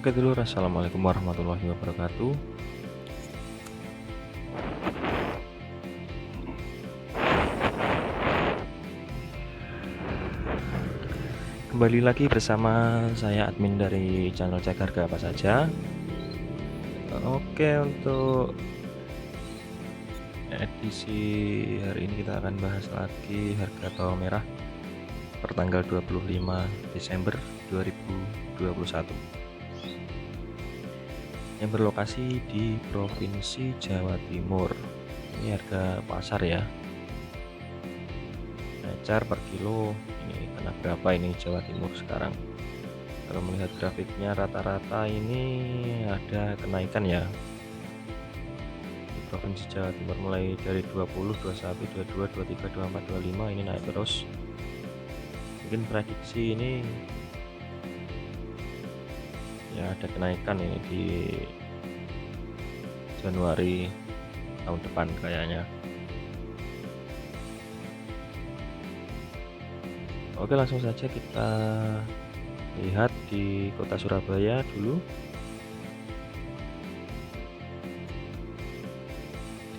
Oke dulu, assalamualaikum warahmatullahi wabarakatuh. Kembali lagi bersama saya admin dari channel Cek Harga Apa Saja. Oke, untuk edisi hari ini kita akan bahas lagi harga bawang merah per tanggal 25 Desember 2021 yang berlokasi di Provinsi Jawa Timur. Ini harga pasar ya, ecar per kilo. Ini kena berapa ini Jawa Timur sekarang? Kalau melihat grafiknya rata-rata ini ada kenaikan ya di Provinsi Jawa Timur, mulai dari 20, 21, 22, 23, 24, 25 ini naik terus. Mungkin prediksi ini ya ada kenaikan ini di Januari tahun depan kayaknya. Oke, langsung saja kita lihat di kota Surabaya dulu.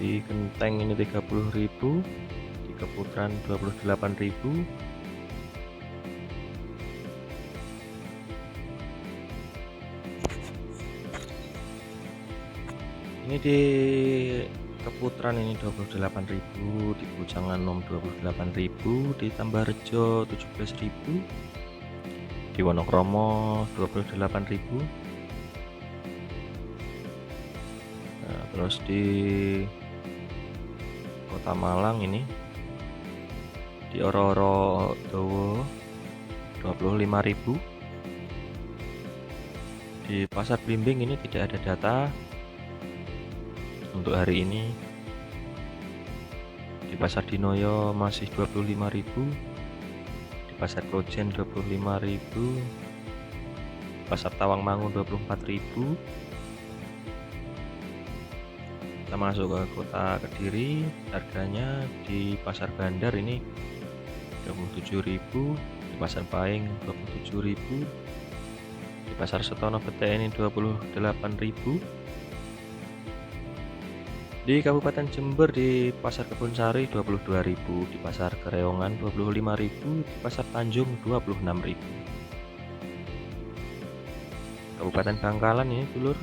Di Genteng ini 30.000, di Keputaran 28.000, ini di Keputaran ini 28.000, di Bujangan 28.000, di Tambarjo 17.000, di Wonokromo 28.000. Nah, terus di Kota Malang ini di Oro-Oro Dowo 25.000. Di Pasar Blimbing ini tidak ada data untuk hari ini. Di Pasar Dinoyo masih 25.000, di Pasar Klojen 25.000, Pasar Tawangmangu 24.000. Kita masuk ke kota Kediri, harganya di Pasar Bandar ini 27.000, di Pasar Paing 27.000, di Pasar Setono Bete ini 28.000. Di Kabupaten Jember di Pasar Kebonsari 22.000, di Pasar Kereongan 25.000, di Pasar Tanjung 26.000. Kabupaten Bangkalan ini dulur,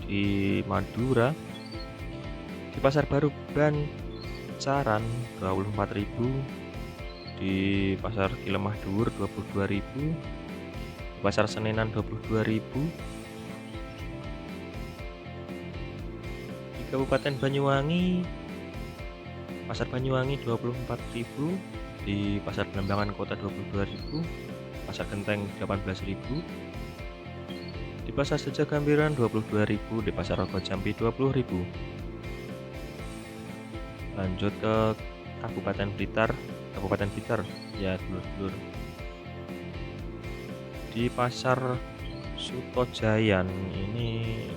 di Madura di Pasar Baru Bancaran 24.000, di Pasar Kilemah Dhuwur 22.000, di Pasar Senenan 22.000. Kabupaten Banyuwangi, Pasar Banyuwangi 24.000, di Pasar Belambangan Kota 22.000, Pasar Genteng 18.000, di Pasar Sejagambiran 22.000, di Pasar Rogo Jambi 20.000. Lanjut ke Kabupaten Blitar ya dulur-dulur. Di Pasar Sutojayan ini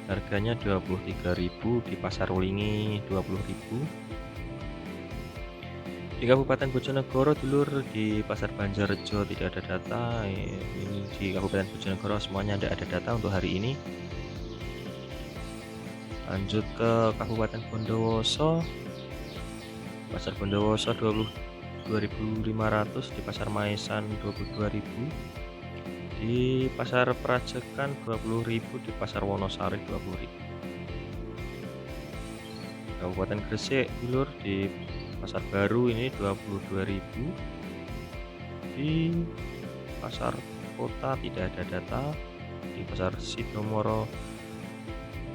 harganya 23.000, di Pasar Ulingi 20.000. Di Kabupaten Bojonegoro dulur, di Pasar Banjarjo tidak ada data. Ini di Kabupaten Bojonegoro semuanya tidak ada data untuk hari ini. Lanjut ke Kabupaten Bondowoso, Pasar Bondowoso 22.500, di Pasar Maesan 22.000, di Pasar Prajekan 20.000, di Pasar Wonosari 20.000. Kabupaten Gresik dulur, di Pasar Baru ini 22.000, di Pasar Kota tidak ada data, di Pasar Sidomoro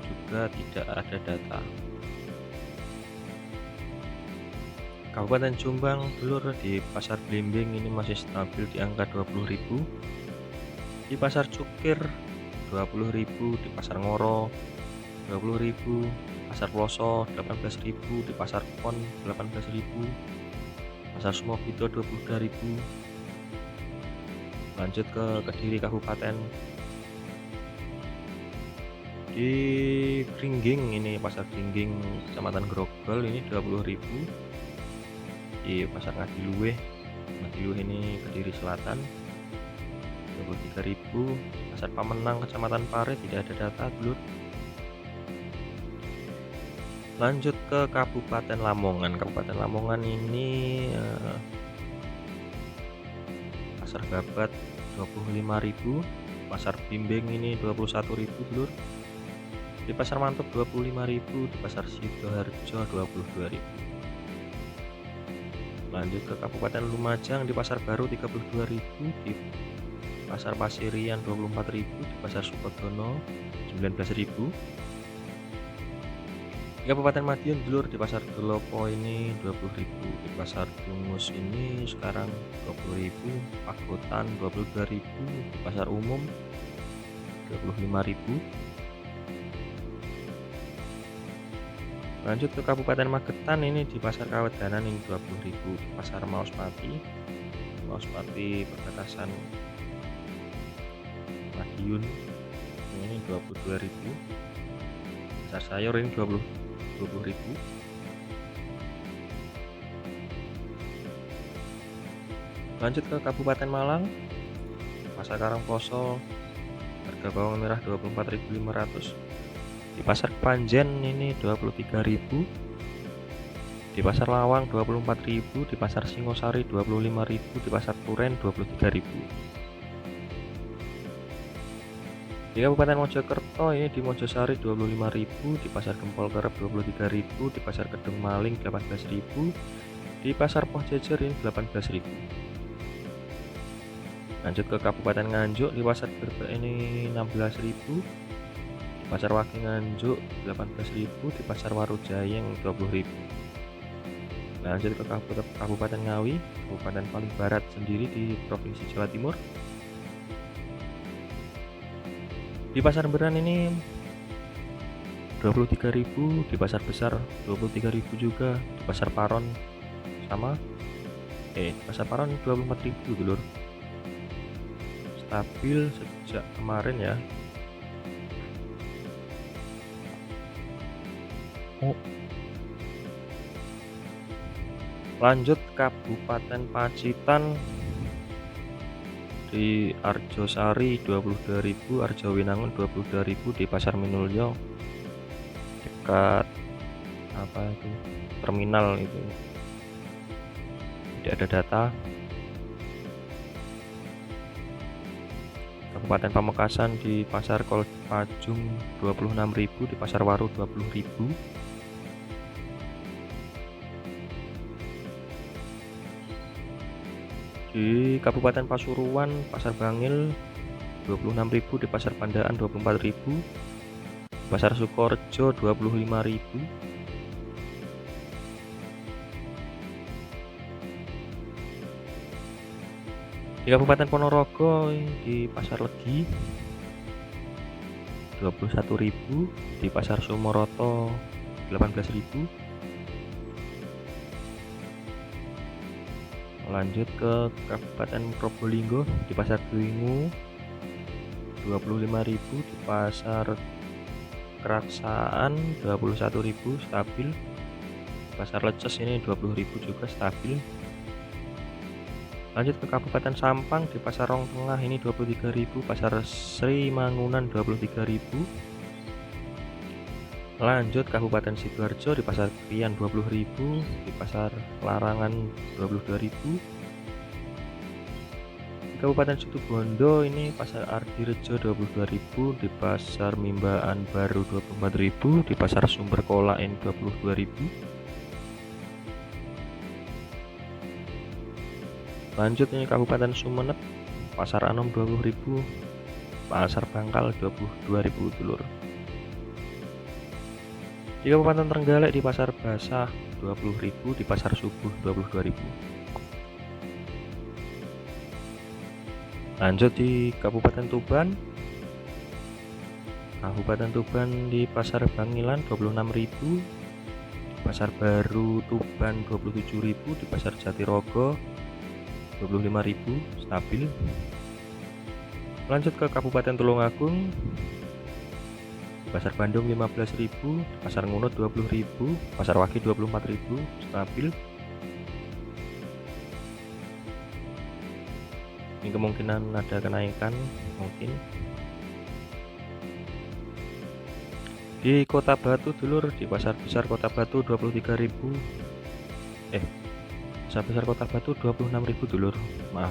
juga tidak ada data. Kabupaten Jombang dulur, di Pasar Blimbing ini masih stabil di angka 20.000, di Pasar Cukir 20.000, di Pasar Ngoro 20.000, di Pasar Ploso 18.000, di Pasar Pon 18.000, Pasar Sumobito 22.000. Lanjut ke Kediri Kabupaten, di Gringging ini Pasar Gringging Kecamatan Grogol ini 20.000, di Pasar Ngadiluweh ini Kediri Selatan 23.000, Pasar Pamenang Kecamatan Pare tidak ada data dulur. Lanjut ke Kabupaten Lamongan. Kabupaten Lamongan ini Pasar Babat 25.000, Pasar Blimbing ini 21.000 dulur. Di Pasar Mantep 25.000, di Pasar Sidoarjo 22.000. Lanjut ke Kabupaten Lumajang, di Pasar Baru 32.000, di Pasar Pasirian 24.000, di Pasar Sukodono 19.000. Di Kabupaten Madiun dulur, di Pasar Gelopo ini 20.000, di Pasar Dungus ini sekarang 20.000, Pagotan 22.000, di Pasar Umum 25.000. Lanjut ke Kabupaten Magetan, ini di Pasar Kawedanan ini 20.000, di Pasar Maospati perbatasan Madiun ini 22.000, Pasar Sayur ini 20.000. Lanjut ke Kabupaten Malang, Pasar Karangposo harga bawang merah 24.500, di Pasar Panjen ini 23.000, di Pasar Lawang 24.000, di Pasar Singosari 25.000, di Pasar Turen 23.000. Di Kabupaten Mojokerto ini di Mojosari 25.000, di Pasar Gempol Kerep 23.000, di Pasar Kedung Maling 18.000, di Pasar Poh Jejer ini 18.000. Lanjut ke Kabupaten Nganjuk, di Pasar Grebek ini 16.000, di Pasar Wage Nganjuk 18.000, di Pasar Warujayeng 20.000. Lanjut ke Kabupaten Ngawi, kabupaten paling barat sendiri di Provinsi Jawa Timur. Di Pasar Beran ini 23.000, di Pasar Besar 23.000 juga, di Pasar Paron sama. Pasar Paron 24.000 dulur. Stabil sejak kemarin ya. Lanjut Kabupaten Pacitan, di Arjosari 22.000, Arjowinangun 22.000, di Pasar Minulyo dekat terminal itu tidak ada data. Kabupaten Pamekasan, di Pasar Kolpajung 26.000, di Pasar Waru 20.000. Di Kabupaten Pasuruan, Pasar Bangil 26.000, di Pasar Pandaan 24.000, di Pasar Sukorejo 25.000. Di Kabupaten Ponorogo, di Pasar Legi 21.000, di Pasar Sumoroto 18.000. Lanjut ke Kabupaten Probolinggo, di Pasar Dwingu 25.000, di Pasar Keraksaan 21.000 stabil, di Pasar Leces ini 20.000 juga stabil. Lanjut ke Kabupaten Sampang, di Pasar Rong Tengah ini 23.000, Pasar Sri Mangunan 23.000. Lanjut Kabupaten Sidoarjo, di Pasar Krian 20.000, di Pasar Larangan 22.000. Di Kabupaten Situbondo ini Pasar Ardirejo 22.000, di Pasar Mimbaan Baru 24.000, di Pasar Sumber Kola ini 22.000. Lanjut ini Kabupaten Sumeneb, Pasar Anom 20.000, Pasar Bangkal 22.000 dulur. Di Kabupaten Trenggalek, di Pasar Basah 20.000, di Pasar Subuh 22.000. Lanjut di Kabupaten Tuban. Kabupaten Tuban, di Pasar Bangilan 26.000, di Pasar Baru Tuban 27.000, di Pasar Jatirogo 25.000 stabil. Lanjut ke Kabupaten Tulungagung, Pasar Bandung 15.000, Pasar Ngunut 20.000, Pasar Wage 24.000 stabil. Ini kemungkinan ada kenaikan mungkin. Di Kota Batu dulur, di pasar besar Kota Batu 23.000. Pasar besar Kota Batu 26.000 dulur, maaf.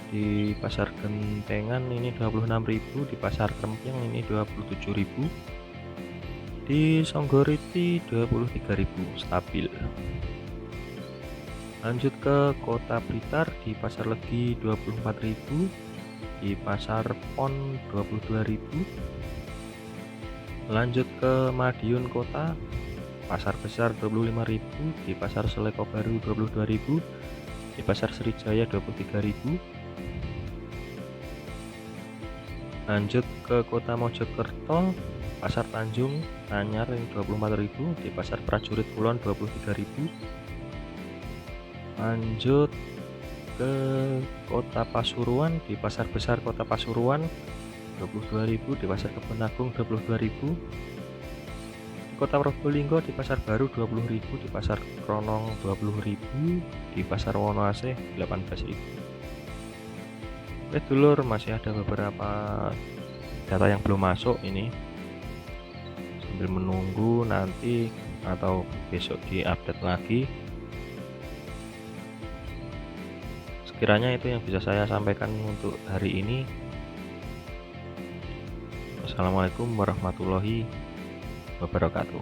Di pasar Gentengan ini 26.000, di pasar Krempyang ini 27.000, di Songgoriti 23.000 stabil. Lanjut ke Kota Blitar, di pasar Legi 24.000, di pasar Pon 22.000. Lanjut ke Madiun Kota, pasar besar 25.000, di pasar Seleko Baru 22.000, di pasar Sriwijaya 23.000. Lanjut ke Kota Mojokerto, pasar Tanjung Anyar yang 24.000, di pasar Prajurit Kulon 23.000. Lanjut ke Kota Pasuruan, di pasar besar Kota Pasuruan 22.000, di pasar Kebonagung 22.000. Kota Probolinggo di pasar baru 20.000, di pasar Kronong 20.000, di pasar Wonoasih 18.000. Oke dulur, masih ada beberapa data yang belum masuk ini, sambil menunggu nanti atau besok diupdate lagi. Sekiranya itu yang bisa saya sampaikan untuk hari ini. Assalamualaikum warahmatullahi wabarakatuh.